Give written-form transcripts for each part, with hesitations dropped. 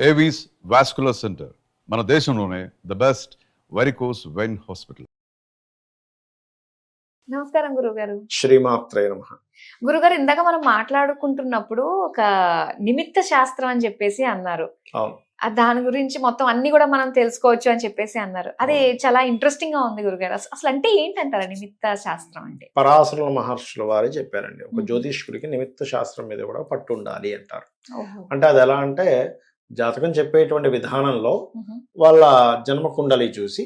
Avis vascular centre మన దేశంలోనే the best varicose vein hospital. నమస్కారం గురుగారు. శ్రీమాత్రే నమః. గురుగారు, ఇందాక మనం మాట్లాడుకుంటున్నప్పుడు ఒక నిమిత్త శాస్త్రం అని చెప్పేసి అన్నారు. అవును. దాని గురించి మొత్తం అన్ని కూడా మనం తెలుసుకోవచ్చు అని చెప్పేసి అన్నారు. అది చాలా ఇంట్రెస్టింగ్ గా ఉంది గురుగారు. అసలు అంటే ఏంటంటారా నిమిత్త శాస్త్రం అంటే? పరాశరుల మహర్షుల వారే చెప్పారండి. ఒక జ్యోతిష్కుడికి నిమిత్త శాస్త్రం మీద కూడా పట్టు ఉండాలి అంటారు. అంటే అది ఎలా అంటే, జాతకం చెప్పేటువంటి విధానంలో వాళ్ళ జన్మ కుండలి చూసి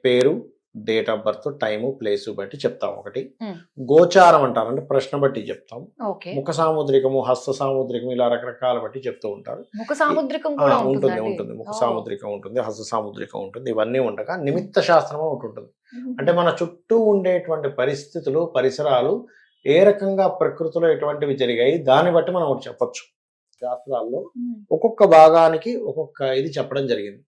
పేరు, date of birth, time, place బట్టి చెప్తాం. ఒకటి గోచారం అంటారు, అంటే ప్రశ్న బట్టి చెప్తాం. ముఖ సాముద్రికము, హస్త సాముద్రికము, ఇలా రకరకాల బట్టి చెప్తూ ఉంటారు. ముఖ సాముద్రికం ఉంటుంది. ముఖ సాముద్రికం ఉంటుంది, హస్త సాముద్రికం ఉంటుంది. ఇవన్నీ ఉండగా నిమిత్త శాస్త్రం ఒకటి ఉంటుంది. అంటే మన చుట్టూ ఉండేటువంటి పరిస్థితులు, పరిసరాలు ఏ రకంగా ప్రకృతిలో ఎటువంటివి జరిగాయి దాన్ని బట్టి మనం ఒకటి చెప్పొచ్చు. శాస్త్రాల్లో ఒక్కొక్క భాగానికి ఒక్కొక్క ఇది చెప్పడం జరిగింది.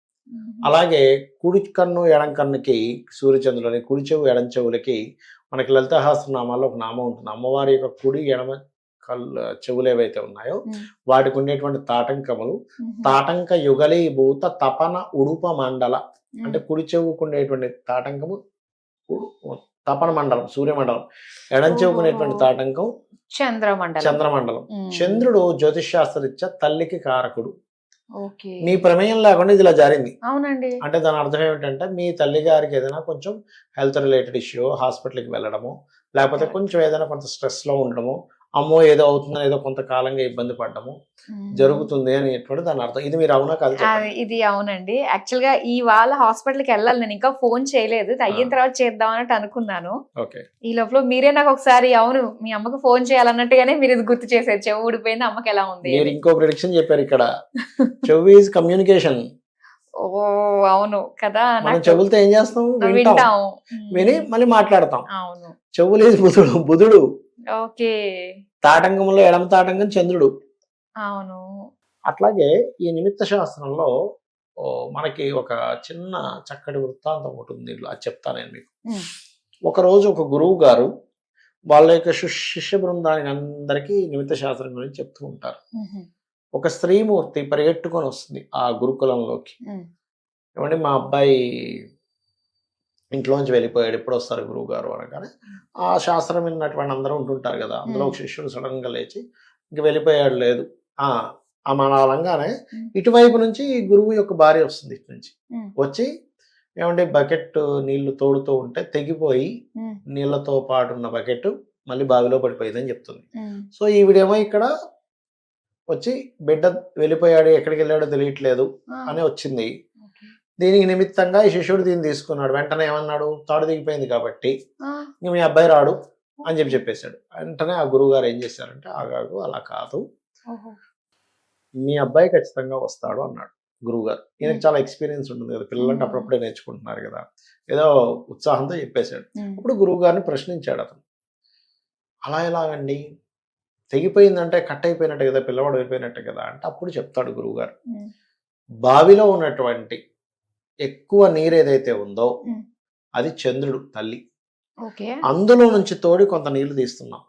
అలాగే కుడి కన్ను ఎడం కన్నుకి సూర్యచంద్రులని, కుడి చెవు ఎడం చెవులకి మనకి లలితాసహస్రనామాల్లో ఒక నామం ఉంటుంది. అమ్మవారి యొక్క కుడి ఎడమ చెవులు ఏవైతే ఉన్నాయో వాటికి ఉండేటువంటి తాటంకములు, తాటంక యుగలీభూత తపన ఉడుప మండల, అంటే కుడి చెవుకు ఉండేటువంటి తాటంకము తపన మండలం, సూర్యమండలం. ఎడం చెవుకునేటువంటి తాటంకం చంద్రమండలం. చంద్రుడు జ్యోతిష్ శాస్త్రరీత్యా తల్లికి కారకుడు. మీ ప్రమేయం లేకుండా ఇది ఇలా జారింది. అవునండి. అంటే దాని అర్థం ఏమిటంటే, మీ తల్లి గారికి ఏదైనా కొంచెం హెల్త్ రిలేటెడ్ ఇష్యూ, హాస్పిటల్కి వెళ్ళడము, లేకపోతే కొంచెం ఏదైనా కొంత స్ట్రెస్ లో ఉండడము, అమ్మో ఏదో అవుతుందని ఏదో కొంతకాలంగా ఇబ్బంది పడ్డము జరుగుతుంది అనేటువంటి దాని అర్థం. ఇది మీరు అవునా కాదు? ఇది అవునండి. యాక్చువల్ గా ఈ వాళ్ళ హాస్పిటల్కి వెళ్ళాలి, నేను ఇంకా ఫోన్ చేయలేదు. అయిన తర్వాత చేద్దాం అన్నట్టు అనుకున్నాను. ఈ లోపల మీరే నాకు ఒకసారి అవును మీ అమ్మకు ఫోన్ చేయాలన్నట్టుగానే మీరు ఇది గుర్తు చేశారు. చెవు ఊడిపోయింది, అమ్మకి ఎలా ఉంది. మీరు ఇంకో ప్రిడిక్షన్ చెప్పారు ఇక్కడ. చెవు ఈజ్ కమ్యూనికేషన్. ఓ అవును కదా. మనం చెవులతో ఏం చేస్తాం? వింటాం, విని మళ్ళీ మాట్లాడతాం. అవును. చెవులు ఈజ్ బుధుడు. ఓకే. తాటంకంలో ఎడమ తాటంకం చంద్రుడు. అవును. అట్లాగే ఈ నిమిత్త శాస్త్రంలో మనకి ఒక చిన్న చక్కటి వృత్తాంతం ఒకటి ఉంది. అది చెప్తాను నేను మీకు. ఒకరోజు ఒక గురువు గారు వాళ్ళ యొక్క శిష్య బృందానికి అందరికీ నిమిత్త శాస్త్రం గురించి చెప్తూ ఉంటారు. ఒక స్త్రీమూర్తి పరిగెట్టుకొని వస్తుంది ఆ గురుకులంలోకి. ఏమంటే మా అబ్బాయి ఇంట్లోంచి వెళ్ళిపోయాడు, ఎప్పుడు వస్తారు గురువు గారు అనగానే, ఆ శాస్త్రం విన్నటువంటి అందరూ ఉంటుంటారు కదా, అందులో ఒక శిష్యుడు సడన్ గా లేచి ఇంక వెళ్ళిపోయాడు లేదు మన అనగానే ఇటువైపు నుంచి గురువు యొక్క భార్య వస్తుంది. ఇటు నుంచి వచ్చి ఏమంటే బకెట్ నీళ్లు తోడుతూ ఉంటే తెగిపోయి నీళ్లతో పాటు ఉన్న బకెట్ మళ్ళీ బావిలో పడిపోయిందని చెప్తుంది. సో ఈవిడేమో ఇక్కడ వచ్చి బిడ్డ వెళ్ళిపోయాడు, ఎక్కడికి వెళ్ళాడో తెలియట్లేదు అని వచ్చింది. దీనికి నిమిత్తంగా ఈ శిష్యుడు దీన్ని తీసుకున్నాడు. వెంటనే ఏమన్నాడు, తాడు దిగిపోయింది కాబట్టి ఇంక మీ అబ్బాయి రాడు అని చెప్పేశాడు. వెంటనే ఆ గురువు గారు ఏం చేశారంటే, ఆగాగు అలా కాదు, మీ అబ్బాయి ఖచ్చితంగా వస్తాడు అన్నాడు గురువు గారు. ఈయనకి చాలా ఎక్స్పీరియన్స్ ఉంటుంది కదా, పిల్లలంటే అప్పుడప్పుడే నేర్చుకుంటున్నారు కదా, ఏదో ఉత్సాహంతో చెప్పేశాడు. అప్పుడు గురువు గారిని ప్రశ్నించాడు అతను. అలా ఎలాగండి, తెగిపోయిందంటే కట్ అయిపోయినట్టే కదా, పిల్లవాడు అయిపోయినట్టే కదా అంటే, అప్పుడు చెప్తాడు గురువు గారు, బావిలో ఉన్నటువంటి ఎక్కువ నీరు ఏదైతే ఉందో అది చంద్రుడు తల్లి. అందులో నుంచి తోడి కొంత నీళ్లు తీస్తున్నాం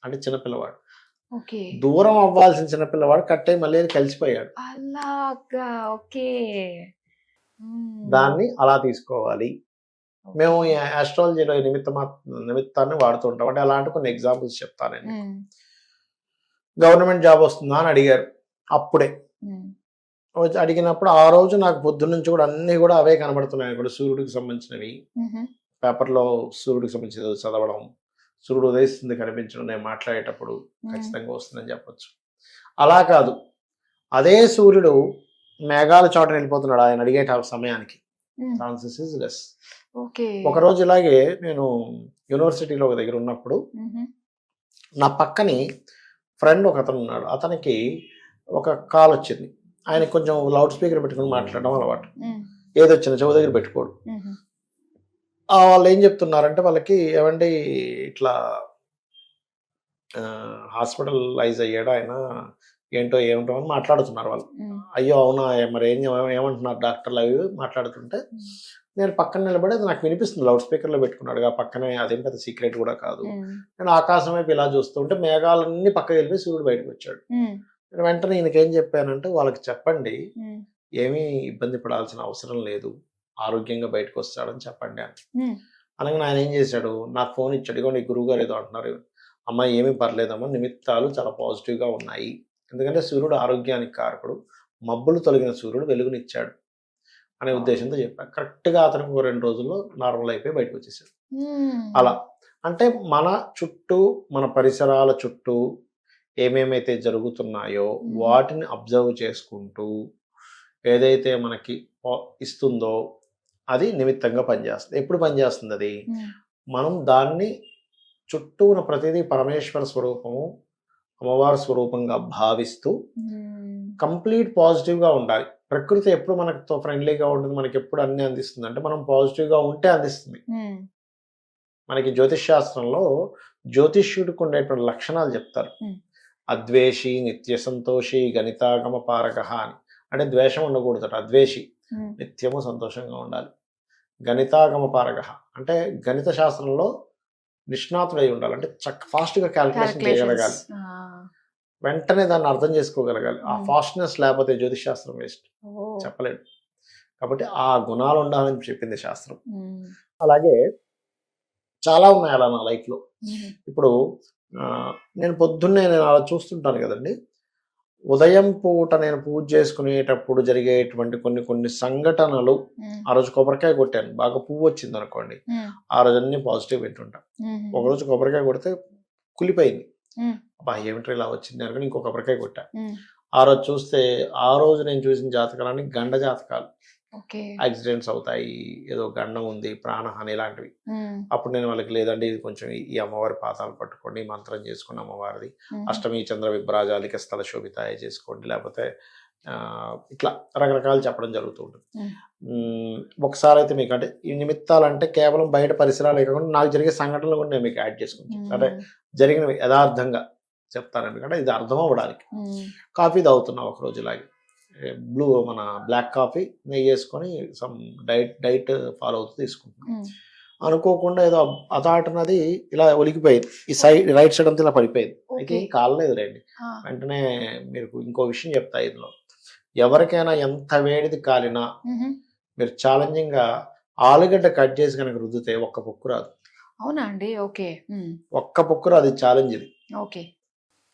అంటే చిన్నపిల్లవాడు. దూరం అవ్వాల్సిన చిన్నపిల్లవాడు కట్ అయి మళ్ళీ కలిసిపోయాడు. దాన్ని అలా తీసుకోవాలి. మేము ఈ ఆస్ట్రాలజీలో నిమిత్తాన్ని వాడుతుంటాం. అంటే అలాంటి కొన్ని ఎగ్జాంపుల్స్ చెప్తానండి. గవర్నమెంట్ జాబ్ వస్తుందా అని అడిగారు. అప్పుడే అడిగినప్పుడు ఆ రోజు నాకు పొద్దున్న నుంచి కూడా అన్ని కూడా అవే కనబడుతున్నాయి. కూడా సూర్యుడికి సంబంధించినవి, పేపర్లో సూర్యుడికి సంబంధించి చదవడం, సూర్యుడు ఉదయిస్తుంది కనిపించడం, నేను మాట్లాడేటప్పుడు ఖచ్చితంగా వస్తుందని చెప్పొచ్చు. అలా కాదు, అదే సూర్యుడు మేఘాల చోట వెళ్ళిపోతున్నాడు ఆయన అడిగే సమయానికి. Chances is less. ఒకరోజు ఇలాగే నేను యూనివర్సిటీలో ఒక దగ్గర ఉన్నప్పుడు నా పక్కని ఫ్రెండ్ ఒక అతను ఉన్నాడు. అతనికి ఒక కాల్ వచ్చింది. ఆయన కొంచెం లౌడ్ స్పీకర్ పెట్టుకుని మాట్లాడడం అలవాటు. ఏదొచ్చిన చెవు దగ్గర పెట్టుకోడు. వాళ్ళు ఏం చెప్తున్నారంటే, వాళ్ళకి ఏమండి ఇట్లా హాస్పిటలైజ్ అయ్యాడు ఆయన, ఏంటో ఏమిటో అని మాట్లాడుతున్నారు వాళ్ళు. అయ్యో అవునా, మరి ఏమంటున్నారు డాక్టర్లు అవి మాట్లాడుతుంటే, నేను పక్కన నిలబడి, అది నాకు వినిపిస్తుంది, లౌడ్ స్పీకర్లో పెట్టుకున్నాడు పక్కనే, అదేం పెద్ద సీక్రెట్ కూడా కాదు. నేను ఆకాశం వైపు ఇలా చూస్తుంటే మేఘాలన్నీ పక్కకి వెళ్ళిపోయి సూర్యుడు బయటకు వచ్చాడు. నేను వెంటనే ఈయనకేం చెప్పానంటే, వాళ్ళకి చెప్పండి ఉమ్, ఏమీ ఇబ్బంది పడాల్సిన అవసరం లేదు, ఆరోగ్యంగా బయటకు వస్తాడని చెప్పండి అని. ఉమ్, అనగానే ఆయన ఏం చేశాడు, నాకు ఫోన్ ఇచ్చాడు, ఇగోండి గురువుగారు ఏదో అంటున్నారు, అమ్మ ఏమీ పర్లేదమ్మా, నిమిత్తాలు చాలా పాజిటివ్గా ఉన్నాయి, ఎందుకంటే సూర్యుడు ఆరోగ్యానికి కారకుడు, మబ్బులు తొలగిన సూర్యుడు వెలుగునిచ్చాడు అనే ఉద్దేశంతో చెప్పాను. కరెక్ట్గా అతనికి ఒక 2 రోజుల్లో నార్మల్ అయిపోయి బయటకు వచ్చేసాడు. ఉమ్, అలా అంటే మన చుట్టూ, మన పరిసరాల చుట్టూ ఏమేమైతే జరుగుతున్నాయో వాటిని అబ్జర్వ్ చేసుకుంటూ ఏదైతే మనకి ఇస్తుందో అది నిమిత్తంగా పనిచేస్తుంది. ఎప్పుడు పనిచేస్తుంది అది? ఉమ్, మనం దాన్ని చుట్టూ ఉన్న ప్రతిదీ పరమేశ్వర స్వరూపము, అమ్మవారి స్వరూపంగా భావిస్తూ ఉమ్, కంప్లీట్ పాజిటివ్గా ఉండాలి. ప్రకృతి ఎప్పుడు మనతో ఫ్రెండ్లీగా ఉంటుంది, మనకి ఎప్పుడు అన్ని అందిస్తుంది అంటే మనం పాజిటివ్గా ఉంటే అందిస్తుంది. ఉమ్, మనకి జ్యోతిష్ శాస్త్రంలో జ్యోతిష్యుడికి ఉండేటువంటి లక్షణాలు చెప్తారు. ఉమ్, అద్వేషి, నిత్య సంతోషి, గణితాగమ పారక అని. అంటే ద్వేషం ఉండకూడదట. అద్వేషి ఉమ్, నిత్యము సంతోషంగా ఉండాలి. గణితాగమ పారక అంటే గణిత శాస్త్రంలో నిష్ణాతుడై ఉండాలి. అంటే ఫాస్ట్గా క్యాల్కులేషన్ చేయగలగాలి, calculations. వెంటనే దాన్ని అర్థం చేసుకోగలగాలి. ఆ ఫాస్ట్నెస్ లేకపోతే జ్యోతిష్ శాస్త్రం వేస్ట్, ఓ, చెప్పలేడు. కాబట్టి ఆ గుణాలు ఉండాలని చెప్పింది శాస్త్రం. ఉమ్, అలాగే చాలా ఉన్నాయి అలా నా లైఫ్లో. ఉమ్, ఇప్పుడు నేను పొద్దున్నే నేను అలా చూస్తుంటాను కదండి, ఉదయం పూట నేను పూజ చేసుకునేటప్పుడు జరిగేటువంటి కొన్ని కొన్ని సంఘటనలు. ఉమ్, ఆ రోజు కొబ్బరికాయ కొట్టాను, బాగా పువ్వు వచ్చింది అనుకోండి, ఉమ్, ఆ రోజు అన్ని పాజిటివ్ వింటుంటాం. ఉమ్, ఒకరోజు కొబ్బరికాయ కొడితే కులిపోయింది, ఉమ్, అబ్బా ఏమిటో ఇలా వచ్చింది అనుకుని ఇంకో కొబ్బరికాయ కొట్టా. ఉమ్, ఆ రోజు చూస్తే ఆ రోజు నేను చూసిన జాతకాలన్నీ గండ జాతకాలు. ఓకే, యాక్సిడెంట్స్ అవుతాయి, ఏదో గండం ఉంది, ప్రాణహాని ఇలాంటివి. ఉమ్, అప్పుడు నేను వాళ్ళకి లేదండి ఇది కొంచెం ఈ అమ్మవారి పాదాలు పట్టుకోండి, మంత్రం చేసుకుని అమ్మవారిది, ఉమ్, అష్టమి చంద్ర విభ్రాజాలిక స్థల శోభితాయ చేసుకోండి, లేకపోతే ఇట్లా రకరకాలు చెప్పడం జరుగుతూ ఉంటుంది. ఒకసారి అయితే మీకు అంటే ఈ నిమిత్తాలంటే కేవలం బయట పరిసరాలే కాకుండా నాకు జరిగే సంఘటనలు కూడా నేను మీకు యాడ్ చేసుకుంటాను. అంటే జరిగినవి యథార్థంగా చెప్తాను, ఎందుకంటే ఇది అర్థం అవ్వడానికి. ఉమ్, కాఫీ తాగుతున్నా ఒకరోజు ఇలాగే, మన బ్లాక్ కాఫీ నెయ్యి వేసుకొని సమ్ డైట్ ఫాలో అవుతూ తీసుకుంటున్నాను. ఉమ్, అనుకోకుండా ఏదో అదాటనది ఇలా ఒలికిపోయింది, ఈ సైడ్ రైట్ సైడ్ అంతా ఇలా పడిపోయింది. అయితే ఏం కాలేదు రండి. ఆ, వెంటనే మీకు ఇంకో విషయం చెప్తా, ఇందులో ఎవరికైనా ఎంత వేడిది కాలినా ఉహుం. మీరు ఛాలెంజింగ్గా ఆలుగడ్డ కట్ చేసి కనుక రుద్దితే ఒక్క పొక్కు రాదు. అవునా అండి? ఓకే, ఉమ్, ఒక్క పొక్కు రాదు, ఇది ఛాలెంజ్ ఇది. ఓకే,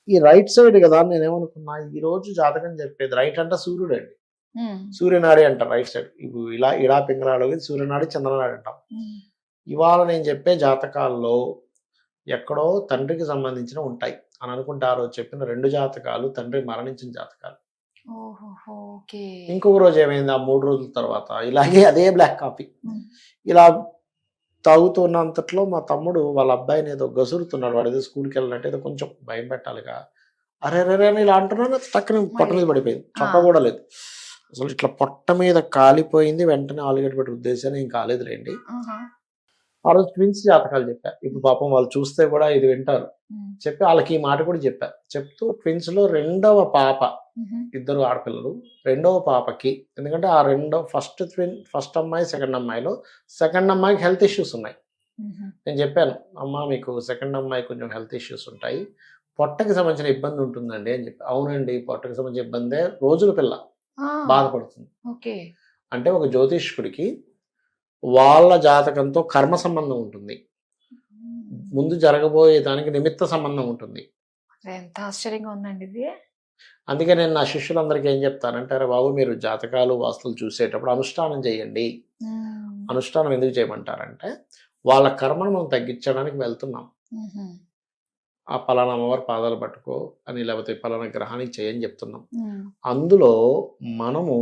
ఈ రైట్ సైడ్ కదా నేనేమనుకున్నా, ఈ రోజు జాతకం చెప్పేది రైట్ అంటే సూర్యుడు అండి, ఉమ్, సూర్యనాడి అంటారు రైట్ సైడ్. ఇప్పుడు ఇలా ఇడా పింగళాడు సూర్యనాడి చంద్రనాడి అంటాం. ఉమ్, ఇవాళ నేను చెప్పే జాతకాల్లో ఎక్కడో తండ్రికి సంబంధించిన ఉంటాయి అని అనుకుంటే, ఆ రోజు చెప్పిన 2 జాతకాలు తండ్రి మరణించిన జాతకాలు. ఓహో, ఓకే, ఇంకొక రోజు ఏమైంది, ఆ 3 రోజుల తర్వాత ఇలాగే అదే బ్లాక్ కాఫీ ఉమ్, ఇలా తాగుతున్నంతట్లో మా తమ్ముడు వాళ్ళ అబ్బాయిని ఏదో గసురుతున్నాడు, వాడు ఏదో స్కూల్కి వెళ్ళినట్టు, ఏదో కొంచెం భయం పెట్టాలిగా, అరే రే అని ఇలా అంటున్నాను, టక్కున పొట్ట మీద పడిపోయింది, చొక్క కూడా లేదు అసలు, ఇట్లా పొట్ట మీద కాలిపోయింది. వెంటనే ఆలుగడ్డ పెట్టి ఉద్దేశాన్ని ఏం కాలేదులేండి. ఆహా, ఆ రోజు ట్విన్స్ జాతకాలు చెప్పా. ఇప్పుడు పాపం వాళ్ళు చూస్తే కూడా ఇది వింటారు. ఉమ్, చెప్పి వాళ్ళకి ఈ మాట కూడా చెప్పా. చెప్తూ ట్విన్స్ లో 2వ పాప, ఉహుం, 2 ఆడపిల్లలు, 2వ పాపకి, ఎందుకంటే ఆ ఫస్ట్ అమ్మాయి సెకండ్ అమ్మాయిలో సెకండ్ అమ్మాయికి హెల్త్ ఇష్యూస్ ఉన్నాయి. ఉహుం, నేను చెప్పాను, అమ్మ మీకు సెకండ్ అమ్మాయి కొంచెం హెల్త్ ఇష్యూస్ ఉంటాయి, పొట్టకి సంబంధించిన ఇబ్బంది ఉంటుందండి అని చెప్పి. అవునండి, పొట్టకి సంబంధించిన ఇబ్బందే, రోజుల పిల్ల ఆ, బాధపడుతుంది. ఓకే, అంటే ఒక జ్యోతిష్కుడికి వాళ్ళ జాతకంతో కర్మ సంబంధం ఉంటుంది, ఉమ్, ముందు జరగబోయే దానికి నిమిత్త సంబంధం ఉంటుంది. ఎంత ఆశ్చర్యంగా ఉందండి ఇది. అందుకే నేను నా శిష్యులందరికీ ఏం చెప్తానంటే, అరే బాబు మీరు జాతకాలు వాస్తులు చూసేటప్పుడు అనుష్ఠానం చేయండి. ఉమ్, అనుష్ఠానం ఎందుకు చేయమంటారంటే, వాళ్ళ కర్మను మనం తగ్గించడానికి వెళ్తున్నాం. ఉహుం, ఆ పలానా అమ్మవారి పాదాలు పట్టుకో అని, లేకపోతే పలానా గ్రహానికి చేయని చెప్తున్నాం. ఉమ్, అందులో మనము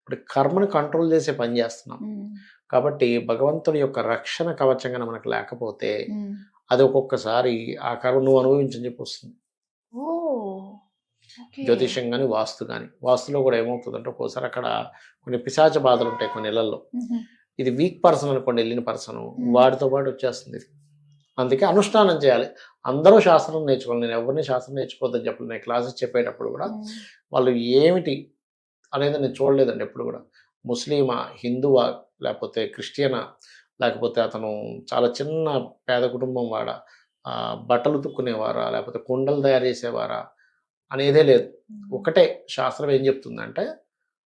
ఇప్పుడు కర్మను కంట్రోల్ చేసే పని చేస్తున్నాం. ఉమ్, కాబట్టి భగవంతుడి యొక్క రక్షణ కవచంగా మనకు లేకపోతే ఉమ్, అది ఒక్కొక్కసారి ఆ కర్మ నువ్వు అనుభవించని చెప్పి వస్తుంది. ఓ, ఓకే, జ్యోతిష్యం కానీ వాస్తు కానీ, వాస్తులో కూడా ఏమవుతుందంటే ఒక్కోసారి అక్కడ కొన్ని పిశాచ బాధలు ఉంటాయి కొన్ని ఇళ్లలో. ఉహుం, ఇది వీక్ పర్సన్ అనుకోండి, వెళ్ళిన పర్సన్ వాడితో పాటు వచ్చేస్తుంది ఇది. అందుకే అనుష్ఠానం చేయాలి. అందరూ శాస్త్రం నేర్చుకోవాలి, నేను ఎవరిని శాస్త్రం నేర్చుకోవద్దని చెప్పలేదు. నేను క్లాసెస్ చెప్పేటప్పుడు కూడా ఉమ్, వాళ్ళు ఏమిటి అనేది నేను చూడలేదండి ఎప్పుడు కూడా. ముస్లిమా, హిందువా, లేకపోతే క్రిస్టియనా, లేకపోతే అతను చాలా చిన్న పేద కుటుంబం వాడా, బట్టలు ఉతుక్కునేవారా, లేకపోతే కుండలు తయారు చేసేవారా, అనేదే లేదు. ఒకటే శాస్త్రం ఏం చెప్తుందంటే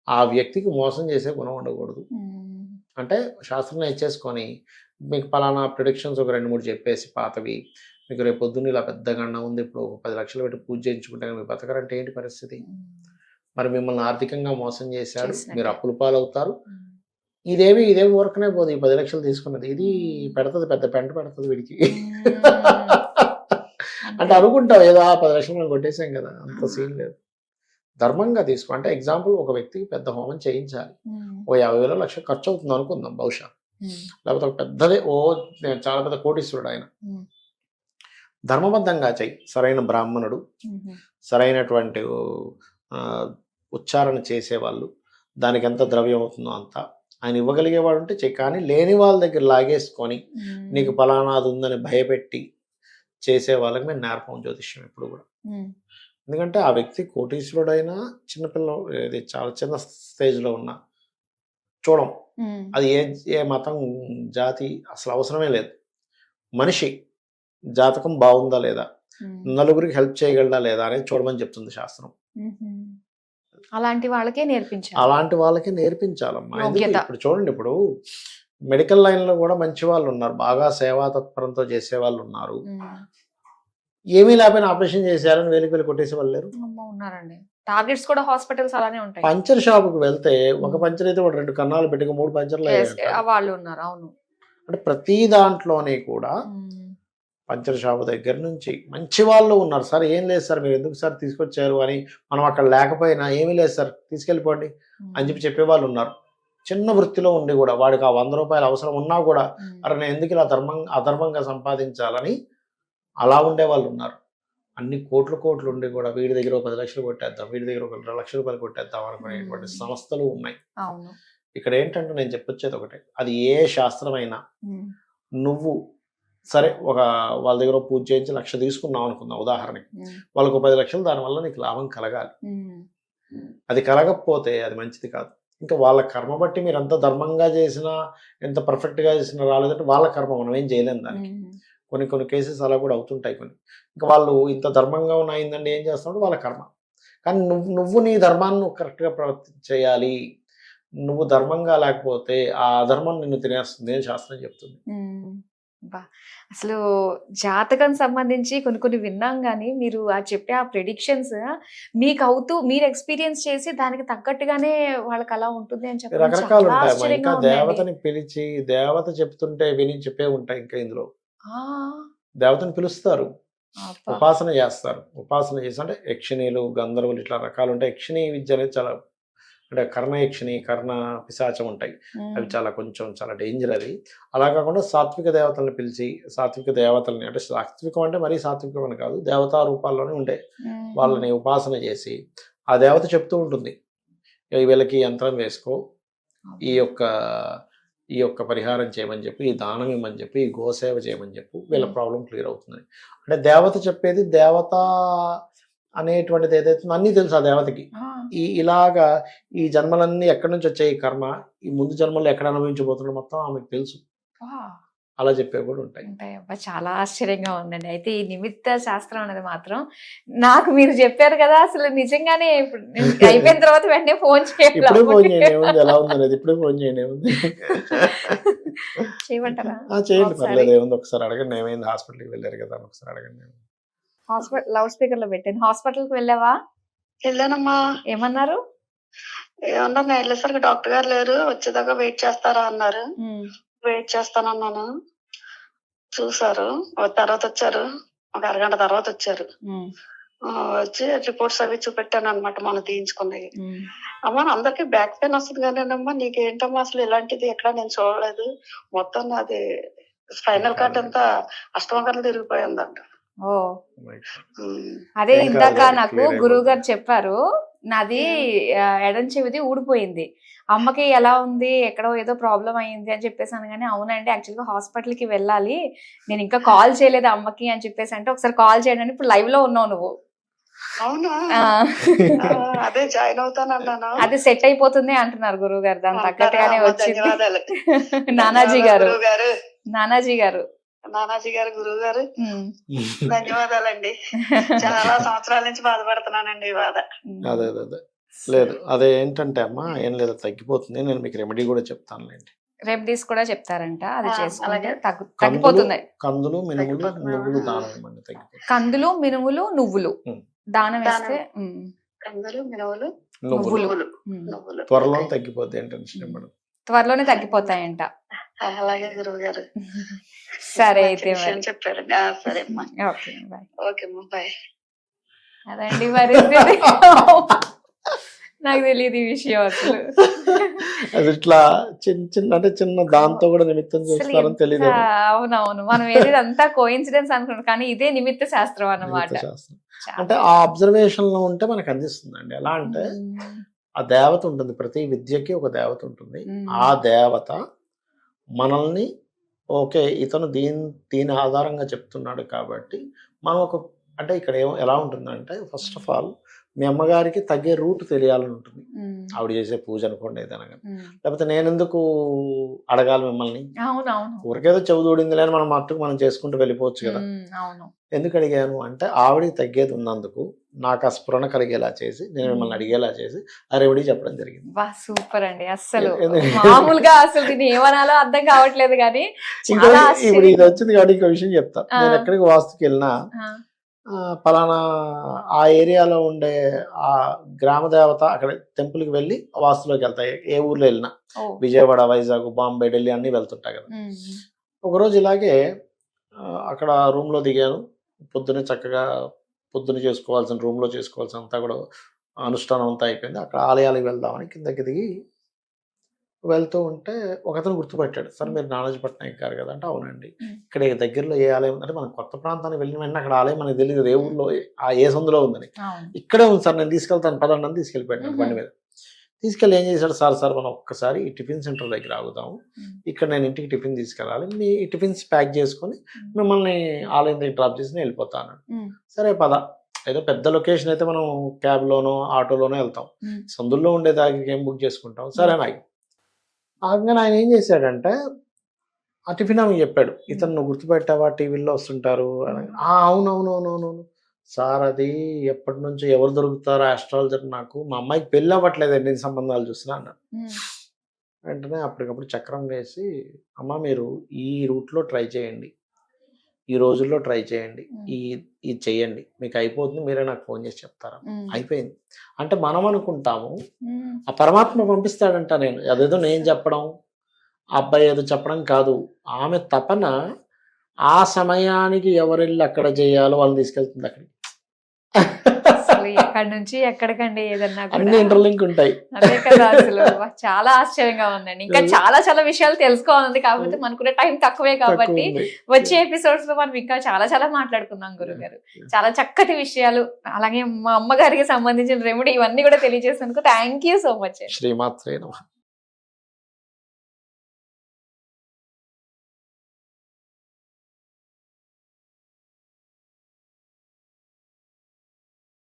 ఆ వ్యక్తికి మోసం చేసే గుణం ఉండకూడదు. అంటే శాస్త్రం నేర్చేసుకొని మీకు పలానా ప్రిడిక్షన్స్ ఒక 2, 3 చెప్పేసి పాతవి, మీకు రేపు పొద్దున్న ఇలా పెద్ద గండం ఉంది, ఇప్పుడు ఒక 10 లక్షలు పెట్టి పూజ చేయించుకుంటే మీరు బతకరంటే ఏంటి పరిస్థితి? మరి మిమ్మల్ని ఆర్థికంగా మోసం చేశాడు, మీరు అప్పుల పాలవుతారు. ఇదేమి ఊరకనే పోదు. ఈ 10 లక్షలు తీసుకున్నది ఇది పెడతది, పెద్ద పెంట పెడతది వీడికి. అంటే అనుకుంటావు ఏదో 10 లక్షలు మనం కొట్టేసాం కదా, అంత సీన్ లేదు. ధర్మంగా తీసుకో. అంటే ఎగ్జాంపుల్ ఒక వ్యక్తికి పెద్ద హోమం చేయించాలి, ఓ 50,000 లక్ష ఖర్చు అవుతుంది అనుకుందాం బహుశా. లేకపోతే ఒక పెద్దదే చాలా పెద్ద కోటీశ్వరుడు ఆయన. ధర్మబద్ధంగా చెయ్యి. సరైన బ్రాహ్మణుడు, సరైనటువంటి ఉచ్చారణ చేసేవాళ్ళు, దానికి ఎంత ద్రవ్యం అవుతుందో అంత ఆయన ఇవ్వగలిగేవాడు ఉంటే చెయ్యి. కానీ లేని వాళ్ళ దగ్గర లాగేసుకొని నీకు ఫలానాది ఉందని భయపెట్టి చేసే వాళ్ళకి మేము నేర్పం జ్యోతిష్యం ఎప్పుడు కూడా. ఎందుకంటే ఆ వ్యక్తి కోటీశ్వరుడైనా చిన్నపిల్ల ఇది చాలా చిన్న స్టేజ్లో ఉన్నా చూడం. అది ఏ మతం జాతి అసలు అవసరమే లేదు. మనిషి జాతకం బాగుందా లేదా, నలుగురికి హెల్ప్ చేయగలడా లేదా అనేది చూడమని చెప్తుంది శాస్త్రం. అలాంటి వాళ్ళకే నేర్పించాలి. అలాంటి వాళ్ళకే నేర్పించాలమ్మా. ఇప్పుడు చూడండి, ఇప్పుడు మెడికల్ లైన్ లో కూడా మంచి వాళ్ళు ఉన్నారు, బాగా సేవా తత్పరంతో చేసే వాళ్ళు ఉన్నారు. ఏమీ లేకపోయినా ఆపరేషన్ చేసేయాలని వేలికి కొట్టేసే వాళ్ళు లేరు. ఉన్నారండి. టార్గెట్స్ కూడా హాస్పిటల్స్ అలానే ఉంటాయి. పంచర్ షాప్ కు వెళ్తే ఒక పంచర్ అయితే 2 కన్నాలు పెట్టి 3 పంచర్లు వాళ్ళు ఉన్నారు. అవును. అంటే ప్రతి దాంట్లోనే కూడా పంచర్ షాప్ దగ్గర నుంచి మంచి వాళ్ళు ఉన్నారు. సార్ ఏం లేదు సార్, మీరు ఎందుకు సార్ తీసుకొచ్చారు అని, మనం అక్కడ లేకపోయినా ఏమీ లేదు సార్ తీసుకెళ్ళిపోండి అని చెప్పేవాళ్ళు ఉన్నారు. చిన్న వృత్తిలో ఉండి కూడా వాడికి ఆ 100 రూపాయలు అవసరం ఉన్నా కూడా అరే నేను ఎందుకు ఇలా అధర్మంగా సంపాదించాలని అలా ఉండే వాళ్ళు ఉన్నారు. అన్ని కోట్లు ఉండి కూడా వీడి దగ్గర ఒక 10 లక్షలు కొట్టేద్దాం, వీడి దగ్గర ఒక 2 లక్షల రూపాయలు కొట్టేద్దాం అనుకునేటువంటి సంస్థలు ఉన్నాయి. ఇక్కడ ఏంటంటే నేను చెప్పొచ్చేది ఒకటే, అది ఏ శాస్త్రమైనా నువ్వు సరే ఒక వాళ్ళ దగ్గర పూజ చేయించి 1,00,000 తీసుకున్నావు అనుకుందాం ఉదాహరణకి, వాళ్ళకు 10 లక్షలు దానివల్ల నీకు లాభం కలగాలి. అది కలగకపోతే అది మంచిది కాదు. ఇంకా వాళ్ళ కర్మ బట్టి మీరు ఎంత ధర్మంగా చేసినా ఎంత పర్ఫెక్ట్గా చేసినా రాలేదంటే వాళ్ళ కర్మ, మనం ఏం చేయలేం దానికి. కొన్ని కేసెస్ అలా కూడా అవుతుంటాయి. ఇంకా వాళ్ళు ఇంత ధర్మంగా ఉన్నాయిందండి ఏం చేస్తున్నాడు వాళ్ళ కర్మ. కానీ నువ్వు నీ ధర్మాన్ని కరెక్ట్గా చేయాలి. నువ్వు ధర్మంగా లేకపోతే ఆ అధర్మం నిన్ను తినేస్తుంది అని శాస్త్రం చెప్తుంది. అసలు జాతకం సంబంధించి కొన్ని విన్నాం కానీ మీరు చెప్పే ఆ ప్రెడిక్షన్స్ మీకు అవుతూ మీరు ఎక్స్పీరియన్స్ చేసి దానికి తగ్గట్టుగానే వాళ్ళకి అలా ఉంటుంది అని చెప్పి రకరకాలు ఉంటాయి. ఇంకా దేవతని పిలిచి దేవత చెప్తుంటే విని చెప్పే ఉంటాయి. ఇంకా ఇందులో దేవతని పిలుస్తారు, ఉపాసన చేస్తారు. ఉపాసన చేసి అంటే యక్షిణీలు, గంధర్వులు ఇట్లా రకాలు ఉంటాయి. యక్షిణీ విద్య అనేది చాలా అంటే కర్ణయక్షిణి, కర్ణ పిశాచం ఉంటాయి. అవి చాలా డేంజర్ అది. అలా కాకుండా సాత్విక దేవతలను పిలిచి, సాత్విక దేవతల్ని అంటే సాత్వికం అంటే మరీ సాత్వికం అని కాదు, దేవతా రూపాల్లోనే ఉండే వాళ్ళని ఉపాసన చేసి ఆ దేవత చెప్తూ ఉంటుంది, వీళ్ళకి యంత్రం వేసుకో, ఈ యొక్క పరిహారం చేయమని చెప్పి, ఈ దానం ఇవ్వమని చెప్పి, ఈ గోసేవ చేయమని చెప్పు, వీళ్ళ ప్రాబ్లం క్లియర్ అవుతుంది. అంటే దేవత చెప్పేది దేవత అనేటువంటిది ఏదైతే అన్నీ తెలుసు ఆ దేవతకి. ఇలాగా ఈ జన్మలన్నీ ఎక్కడి నుంచి వచ్చాయి కర్మ, ఈ ముందు జన్మలో ఎక్కడ అనుభవించబోతున్నా మొత్తం ఆమెకు తెలుసు. అలా చెప్పే కూడా ఉంటాయి. చాలా ఆశ్చర్యంగా ఉందండి. అయితే ఈ నిమిత్త శాస్త్రం అనేది మాత్రం నాకు మీరు చెప్పారు కదా, అసలు నిజంగానే అయిపోయిన తర్వాత వెంటనే ఫోన్ చేయాలి. ఇప్పుడే ఫోన్ చేయండి, ఎలా ఉందనేది ఇప్పుడే ఫోన్ చేయండి. చేయమంటారా? చేయండి, పర్లేదు. ఏముంది ఒకసారి అడగండి. ఏమైంది, హాస్పిటల్కి వెళ్ళారు కదా అని ఒకసారి అడగండి. హాస్పిటల్ లౌడ్ స్పీకర్ లో పెట్టాను. హాస్పిటల్ కి వెళ్ళావా? వెళ్ళానమ్మా. ఏమన్నారు? ఏమన్నారు, నేను వెళ్ళేసరికి డాక్టర్ గారు లేరు, వచ్చేదాకా వెయిట్ చేస్తారా అన్నారు. వెయిట్ చేస్తానన్నాను. చూసారు, తర్వాత వచ్చారు, ఒక అరగంట తర్వాత వచ్చారు. వచ్చి రిపోర్ట్స్ అవి చూపెట్టాను అనమాట, మనం తీయించుకున్నాయి. అమ్మా అందరికి బ్యాక్ పెయిన్ వస్తుంది కానీ అమ్మా నీకేంటమ్మా అసలు ఇలాంటిది ఎక్కడ నేను చూడలేదు, మొత్తం నాది స్పైనల్ కార్డ్ అంతా అష్టమకర్లు తిరిగిపోయిందంట. ఓ అదే ఇందాక నాకు గురువు గారు చెప్పారు, నాది ఎడం చెవిది ఊడిపోయింది, అమ్మకి ఎలా ఉంది, ఎక్కడో ఏదో ప్రాబ్లం అయ్యింది అని చెప్పేసాను. కానీ అవునండి యాక్చువల్గా హాస్పిటల్ కి వెళ్ళాలి, నేను ఇంకా కాల్ చేయలేదు అమ్మకి అని చెప్పేసి అంటే ఒకసారి కాల్ చేయండి. ఇప్పుడు లైవ్ లో ఉన్నావు నువ్వు. అవునా? అదే జాయిన్ అవుతానన్నాను. అది సెట్ అయిపోతుంది అంటున్నారు గురువు గారు, దాని తగ్గట్టుగానే వచ్చింది. నానాజీ గారు నానాజీ గారు, గురువు గారు ధన్యవాదాలండి. చాలా సంవత్సరాల నుంచి బాధపడుతున్నానండి ఈ బాధ. అదే అదే అదే లేదు, అదే ఏంటంటే అమ్మా ఏం లేదు, తగ్గిపోతుంది. నేను మీకు రెమెడీ కూడా చెప్తానులేండి. రెమెడీస్ కూడా చెప్తారంట, అది చేసుకుంటే అలాగే. తగ్గిపోతుంది. కందులు, మినుములు, తగ్గిపోతుంది. నువ్వులు దానం ఇవ్వండి, తగ్గిపోతుంది. కందులు, మినుములు, నువ్వులు ఉమ్. దానం వేస్తే కందులు, మినువులు, నువ్వులు నువ్వులు, ఉమ్. నువ్వులు త్వరలో తగ్గిపోద్ది, ఏం టెన్షన్ ఇవ్వడం. త్వరలోనే తగ్గిపోతాయంట. అలాగే గురువు గారు. సరే మంచి అయితే విషయం మరి. చెప్పారండి. సరే అమ్మా. Okay bye. ఓకే అమ్మా, బాయ్. అదండి మరి. నాకు తెలియదు ఈ విషయం అసలు. అది ఇట్లా చిన్న చిన్న అంటే చిన్న దాంతో కూడా నిమిత్తం అసలు చూస్తారని తెలియదు. అవునవును, మనం ఏదంతా కోఇన్సిడెన్స్ అనుకున్నాం, కానీ ఇదే నిమిత్త శాస్త్రం అన్నమాట. శాస్త్రం అంటే ఆ అబ్జర్వేషన్ లో ఉంటే మనకు అందిస్తుందండి. ఎలా అంటే ఆ దేవత ఉంటుంది, ప్రతి విద్యకి ఒక దేవత ఉంటుంది. ఆ దేవత మనల్ని ఓకే ఇతను దీని ఆధారంగా చెప్తున్నాడు కాబట్టి మనం ఒక అంటే ఇక్కడ ఎలా ఉంటుందంటే ఫస్ట్ ఆఫ్ ఆల్ మీ అమ్మగారికి తగ్గే రూట్ తెలియాలని ఉంటుంది. ఆవిడ చేసే పూజ అనుకోండి ఏదైనా కానీ, లేకపోతే నేను ఎందుకు అడగాలి మిమ్మల్ని, అవునవును. ఊరికేదో చెవుదూడింది లేని మనం మట్టుకు మనం చేసుకుంటూ వెళ్ళిపోవచ్చు కదా. అవును. ఎందుకు అడిగాను అంటే ఆవిడకి తగ్గేది ఉన్నందుకు నాకు ఆ స్ఫురణ కలిగేలా చేసి నేను మిమ్మల్ని అడిగేలా చేసి ఆ రెమెడీ చెప్పడం జరిగింది. బా సూపర్ అండి. అస్సలు ఎందుకు? మామూలుగా అసలు దీన్ని ఏమనాలో అర్థం కావట్లేదు, కానీ ఇంకా చాలా ఇప్పుడు ఇది వచ్చింది కాబట్టి ఇంకో విషయం చెప్తా. నేను ఎక్కడికి వాస్తుకి వెళ్ళినా పలానా ఆ ఏరియాలో ఉండే ఆ గ్రామ దేవత అక్కడ టెంపుల్కి వెళ్ళి వాస్తులోకి వెళ్తాయి. ఏ ఊర్లో వెళ్ళినా విజయవాడ, వైజాగ్, బాంబే, ఢిల్లీ అన్నీ వెళ్తుంటా కదా. ఒకరోజు ఇలాగే అక్కడ రూమ్లో దిగాను. పొద్దున్నే చక్కగా పొద్దున్న చేసుకోవాల్సిన రూమ్లో చేసుకోవాల్సిన అంతా కూడా అనుష్ఠానం అంతా అయిపోయింది. అక్కడ ఆలయాలకు వెళ్దామని కిందకి దిగి వెళ్తూ ఉంటే ఒకతను గుర్తుపట్టాడు. సార్ మీరు నానాజీ పట్నాయక్ గారు కదా అంటే అవునండి. ఇక్కడ దగ్గరలో ఏ ఆలయం ఉందంటే మనం కొత్త ప్రాంతానికి వెళ్ళిన వెంటనే అక్కడ ఆలయం మనకు తెలియదు ఏ ఊర్లో ఏ సందులో ఉందని. ఇక్కడే ఉంది సార్, నేను తీసుకెళ్తాను పదండి అని తీసుకెళ్ళిపోయాను బండి మీద. తీసుకెళ్ళి ఏం చేశాడు, సార్ మనం ఒక్కసారి ఈ టిఫిన్ సెంటర్ దగ్గర ఆగుతాము, ఇక్కడ నేను ఇంటికి టిఫిన్ తీసుకెళ్ళాలి, మీ ఈ టిఫిన్స్ ప్యాక్ చేసుకొని మిమ్మల్ని ఆలయం దగ్గర డ్రాప్ చేసి వెళ్ళిపోతాను. సరే పద. ఏదో పెద్ద లొకేషన్ అయితే మనం క్యాబ్లోనో ఆటోలోనో వెళ్తాం, సందుల్లో ఉండే దానికి ఏం బుక్ చేసుకుంటాం. సరే నాకు ఆగగానే ఆయన ఏం చేశాడంటే ఆ టిఫిన్ ఆమె చెప్పాడు, ఇతను నువ్వు గుర్తుపెట్టావా టీవీలో వస్తుంటారు అని. అవునవునవునవునవును సార్, అది ఎప్పటి నుంచో ఎవరు దొరుకుతారో ఆస్ట్రాలజర్, నాకు మా అమ్మాయికి పెళ్ళి అవ్వట్లేదు, ఎన్ని సంబంధాలు చూసినా అన్నాడు. వెంటనే అప్పటికప్పుడు చక్రం వేసి అమ్మ మీరు ఈ రూట్లో ట్రై చేయండి, ఈ రోజుల్లో ట్రై చేయండి, ఇది చెయ్యండి, మీకు అయిపోతుంది, మీరే నాకు ఫోన్ చేసి చెప్తారా. అయిపోయింది. అంటే మనం అనుకుంటాము ఆ పరమాత్మ పంపిస్తాడంట. నేను అదేదో నేను చెప్పడం, ఆ అబ్బాయి ఏదో చెప్పడం కాదు, ఆమె తపన ఆ సమయానికి ఎవరెళ్ళి అక్కడ చేయాలో వాళ్ళని తీసుకెళ్తుంది అక్కడికి. ఎక్కడి నుంచి ఎక్కడికండి ఏదన్నా అన్ని ఇంటర్లింక్ ఉంటాయి. అదే కదా, అసలు చాలా ఆశ్చర్యంగా ఉందండి. ఇంకా చాలా చాలా విషయాలు తెలుసుకోవాలండి, కాకపోతే మనకున్న టైం తక్కువే కాబట్టి వచ్చే ఎపిసోడ్స్ లో మనం ఇంకా చాలా చాలా మాట్లాడుకుందాం గురుగారు. చాలా చక్కటి విషయాలు, అలాగే మా అమ్మగారికి సంబంధించిన రెమెడీ ఇవన్నీ కూడా తెలియజేసినందుకు థ్యాంక్ యూ సో మచ్. శ్రీమాత్రే నమః.